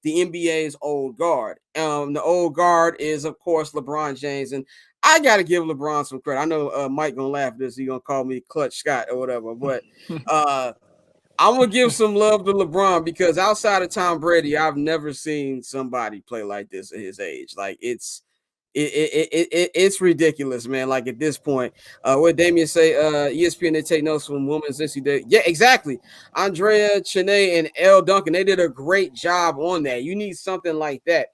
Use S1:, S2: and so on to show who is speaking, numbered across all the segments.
S1: the NBA's old guard. The old guard is, of course, LeBron James. And I got to give LeBron some credit. I know Mike going to laugh at this. He's going to call me Clutch Scott or whatever. But I'm going to give some love to LeBron because outside of Tom Brady, I've never seen somebody play like this at his age. Like, it's ridiculous, man. Like at this point, what Damien say, ESPN, they take notes from women's NCAA. Yeah, exactly. Andrea Chene and Elle Duncan, they did a great job on that. You need something like that.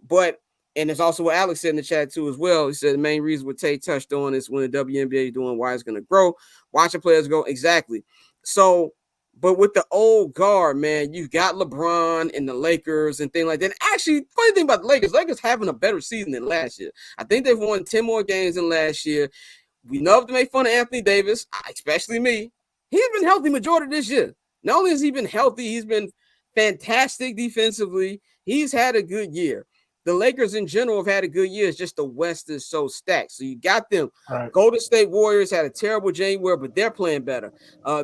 S1: But and it's also what Alex said in the chat too as well. He said the main reason what Tay touched on is when the WNBA is doing, why it's going to grow, watching players go. Exactly. So, but with the old guard, man, you've got LeBron and the Lakers and things like that. Actually, funny thing about the Lakers having a better season than last year. I think they've won 10 more games than last year. We love to make fun of Anthony Davis, especially me. He's been healthy majority of this year. Not only has he been healthy, he's been fantastic defensively. He's had a good year. The Lakers in general have had a good year. It's just the West is so stacked. So you got them. Right. Golden State Warriors had a terrible January, but they're playing better.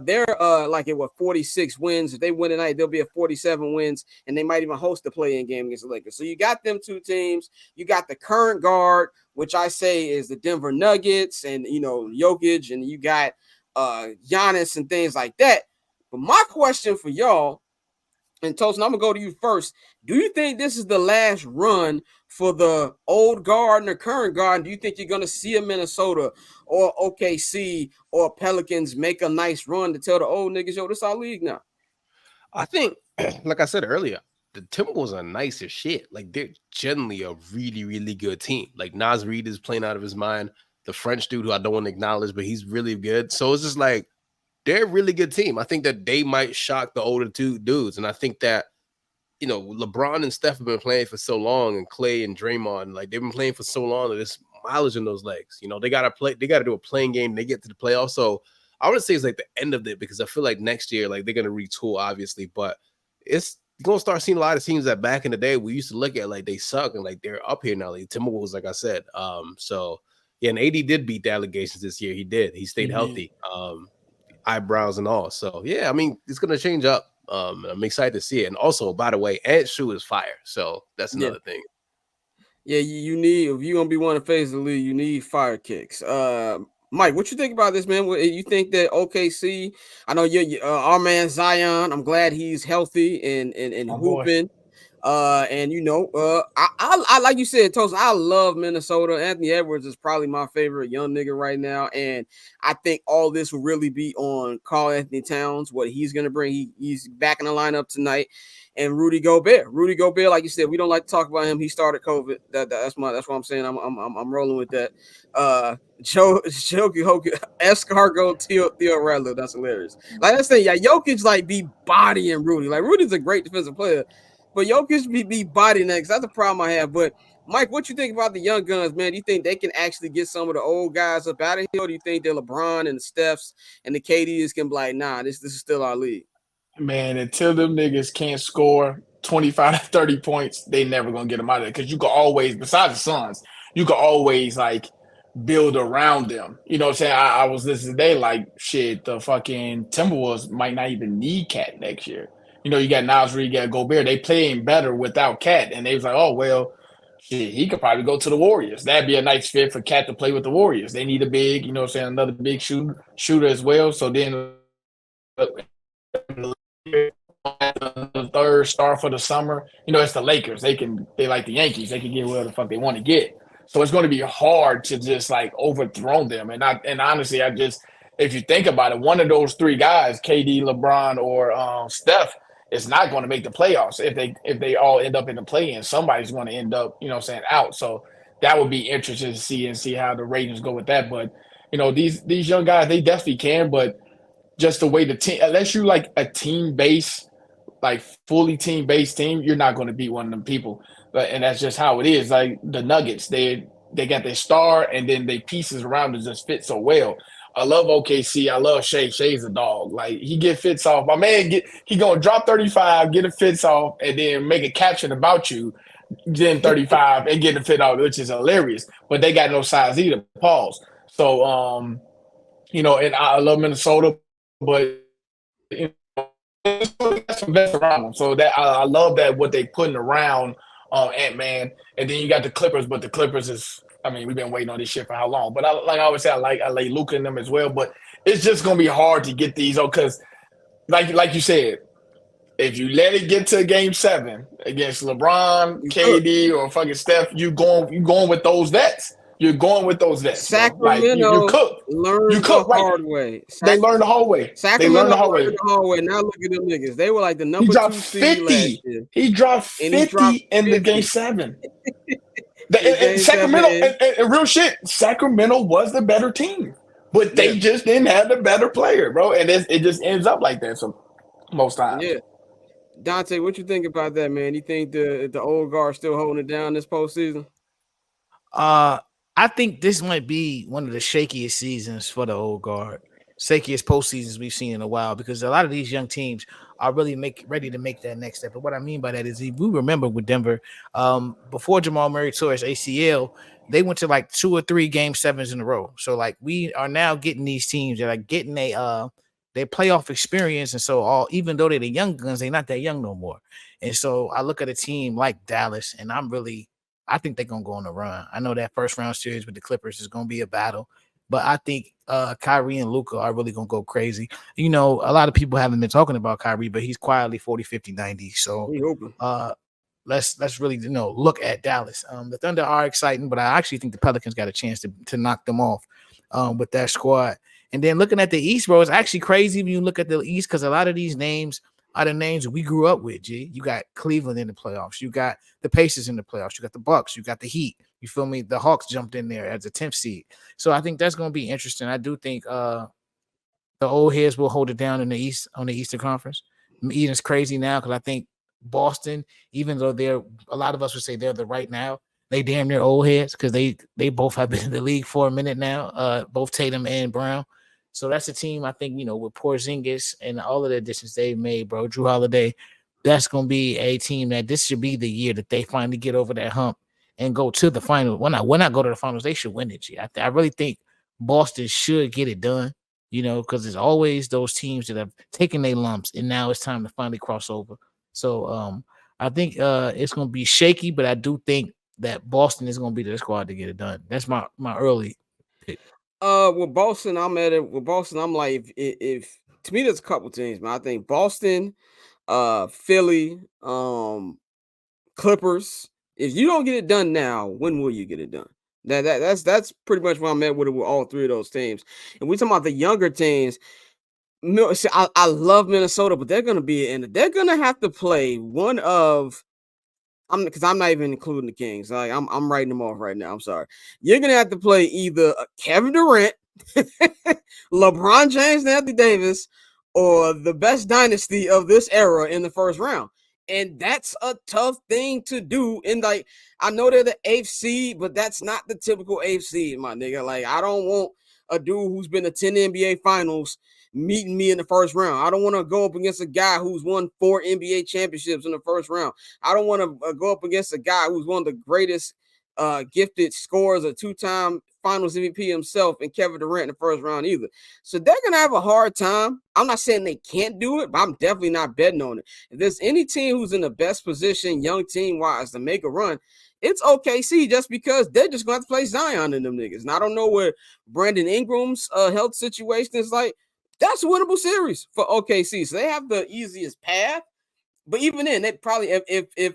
S1: They're like at 46 wins. If they win tonight, they'll be at 47 wins, and they might even host a play-in game against the Lakers. So you got them two teams. You got the current guard, which I say is the Denver Nuggets, and Jokic, and you got Giannis and things like that. But my question for y'all. And Tosin, I'm going to go to you first. Do you think this is the last run for the old guard and the current guard? Do you think you're going to see a Minnesota or OKC or Pelicans make a nice run to tell the old niggas, yo, this our league now?
S2: I think, like I said earlier, the Timberwolves are nice as shit. Like, they're generally a really, really good team. Like, Naz Reid is playing out of his mind. The French dude who I don't want to acknowledge, but he's really good. So it's just like, they're a really good team. I think that they might shock the older two dudes. And I think that, LeBron and Steph have been playing for so long, and Clay and Draymond, like they've been playing for so long that there's mileage in those legs. They got to do a playing game. They get to the playoffs. So I would say it's like the end of it, because I feel like next year, like they're going to retool, obviously, but it's going to start seeing a lot of teams that back in the day we used to look at like they suck, and like they're up here now. Like Timberwolves, like I said. So yeah, and AD did beat the allegations this year. He did. He stayed healthy. Eyebrows and all. So yeah, I mean, it's gonna change up. I'm excited to see it. And also, by the way, Ant Shoe is fire. So that's another thing.
S1: Yeah, you need, if you're gonna be one of the face of the league, you need fire kicks. Mike, what you think about this, man? You think that OKC? I know you're our man Zion. I'm glad he's healthy and hooping. And I like you said, Toast, I love Minnesota. Anthony Edwards is probably my favorite young nigga right now. And I think all this will really be on Karl Anthony Towns, what he's going to bring. He's back in the lineup tonight. And Rudy Gobert, like you said, we don't like to talk about him. He started COVID. That's what I'm saying. I'm rolling with that. Joe Escargot, Theo Rattler. That's hilarious. Like I said, yeah, Jokic like be bodying Rudy. Like Rudy's a great defensive player. But Jokic be body next. That's the problem I have. But Mike, what you think about the young guns, man? Do you think they can actually get some of the old guys up out of here? Or do you think that LeBron and the Stephs and the KDs can be like, nah, this is still our league?
S3: Man, until them niggas can't score 25 to 30 points, they never gonna get them out of there. Because you can always, besides the Suns, you can always like build around them. You know what I'm saying? I was listening today, like shit, the fucking Timberwolves might not even need Cat next year. You got Naz Reid, you got Gobert. They playing better without Cat. And they was like, oh, well, shit, he could probably go to the Warriors. That'd be a nice fit for Cat to play with the Warriors. They need a big, another big shooter as well. So then the third star for the summer, it's the Lakers. They like the Yankees. They can get whatever the fuck they want to get. So it's going to be hard to just like overthrow them. And honestly, if you think about it, one of those three guys, KD, LeBron, or Steph, is not going to make the playoffs. If they all end up in the play-in, somebody's going to end up, out. So that would be interesting to see how the ratings go with that. But these young guys, they definitely can. But just the way the team, unless you like a team-based, like fully team-based team, you're not going to beat one of them people. And that's just how it is. Like the Nuggets, they got their star, and then they pieces around it just fit so well. I love OKC. I love Shea. Shea's a dog. Like he get fits off. My man he gonna drop 35, get a fits off, and then make a caption about you, then 35 and get a fit off, which is hilarious. But they got no size either. Pause. So and I love Minnesota, but got some vets around them. So that I love that what they putting around Ant-Man. And then you got the Clippers, but the Clippers is, I mean, we've been waiting on this shit for how long? But like I always say, I like Luka in them as well. But it's just gonna be hard to get these because, like you said, if you let it get to Game 7 against LeBron, KD, or fucking Steph, you going with those vets. You're going with those vets.
S1: Sacramento
S3: you cook.
S1: Learned the hard way.
S3: They learned the hard way.
S1: Sacramento learned the hard way. Now look at them niggas. They were like the number 2 seed last year.
S3: He dropped 50 in the Game 7. And Sacramento, and real shit, Sacramento was the better team. But they just didn't have the better player, bro. And it just ends up like that most times.
S1: Yeah. Dante, what you think about that, man? You think the old guard still holding it down this postseason?
S4: I think this might be one of the shakiest seasons for the old guard, shakiest postseasons we've seen in a while, because a lot of these young teams are really ready to make that next step. But what I mean by that is, if we remember with Denver, before Jamal Murray tore his ACL, they went to like 2 or 3 Game 7s in a row. So like we are now getting these teams that are getting their playoff experience, and so even though they're the young guns, they're not that young no more. And so I look at a team like Dallas, and I think they're gonna go on a run. I know that first round series with the Clippers is gonna be a battle, but I think Kyrie and Luka are really gonna go crazy. You know, a lot of people haven't been talking about Kyrie, but he's quietly 40, 50, 90. So let's really look at Dallas. The Thunder are exciting, but I actually think the Pelicans got a chance to knock them off with that squad. And then looking at the East, bro, it's actually crazy when you look at the East, because a lot of these names are the names we grew up with, G. You got Cleveland in the playoffs. You got the Pacers in the playoffs. You got the Bucks. You got the Heat. You feel me? The Hawks jumped in there as a 10th seed. So I think that's going to be interesting. I do think the old heads will hold it down in the East, on the Eastern Conference. Eden's crazy now because I think Boston, even though a lot of us would say they're the right now, they damn near old heads because they both have been in the league for a minute now, both Tatum and Brown. So that's a team, I think, with Porzingis and all of the additions they've made, bro, Drew Holiday, that's going to be a team that this should be the year that they finally get over that hump and go to the final. When I go to the finals, they should win it, G. I really think Boston should get it done, because there's always those teams that have taken their lumps, and now it's time to finally cross over. So I think it's going to be shaky, but I do think that Boston is going to be the squad to get it done. That's my early pick.
S1: With Boston, I'm at it. With Boston, I'm like, if to me, there's a couple teams, man. I think Boston, Philly, Clippers. If you don't get it done now, when will you get it done? That's pretty much where I'm at with all 3 of those teams. And we talking about the younger teams. I love Minnesota, but they're gonna have to play one of. Because I'm not even including the Kings. Like I'm writing them off right now. I'm sorry. You're gonna have to play either Kevin Durant, LeBron James, and Anthony Davis, or the best dynasty of this era in the first round. And that's a tough thing to do. And like, I know they're the 8th seed, but that's not the typical 8th seed, my nigga. Like, I don't want a dude who's been to 10 NBA finals meeting me in the first round. I don't want to go up against a guy who's won 4 NBA championships in the first round. I don't want to go up against a guy who's one of the greatest gifted scorers, a 2-time finals MVP himself, and Kevin Durant in the first round either. So they're going to have a hard time. I'm not saying they can't do it, but I'm definitely not betting on it. If there's any team who's in the best position, young team-wise, to make a run, it's OKC, just because they're just going to have to play Zion and them niggas. And I don't know what Brandon Ingram's health situation is like. That's a winnable series for OKC. So they have the easiest path. But even then, they probably, if they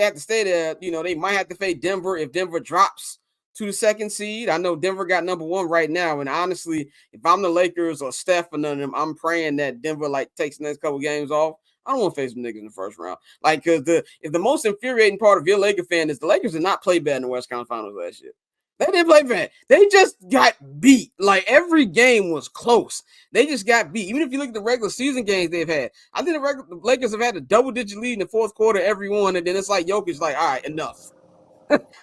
S1: have to stay there, they might have to face Denver if Denver drops to the 2nd seed. I know Denver got number 1 right now. And honestly, if I'm the Lakers or Steph or none of them, I'm praying that Denver takes the next couple games off. I don't want to face them niggas in the first round. Because if the most infuriating part of your Laker fan is the Lakers did not play bad in the West Conference Finals last year. They didn't play bad. They just got beat. Like, every game was close. They just got beat. Even if you look at the regular season games they've had, I think the Lakers have had a double-digit lead in the 4th quarter every one, and then it's like Jokic's like, all right, enough.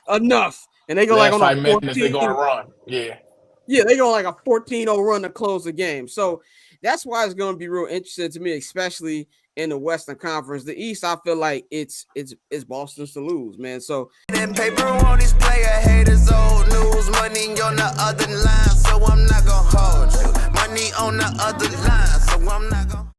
S1: Enough. And they go on a
S3: 5 minutes, they're going to run. Yeah.
S1: Yeah, they go like a 14-0 run to close the game. So that's why it's going to be real interesting to me, especially in the Western Conference. The East, I feel like it's Boston's to lose, man. So
S5: that paper on this player haters old news, money on the other line, so I'm not gonna hold you. Money on the other line, so I'm not gonna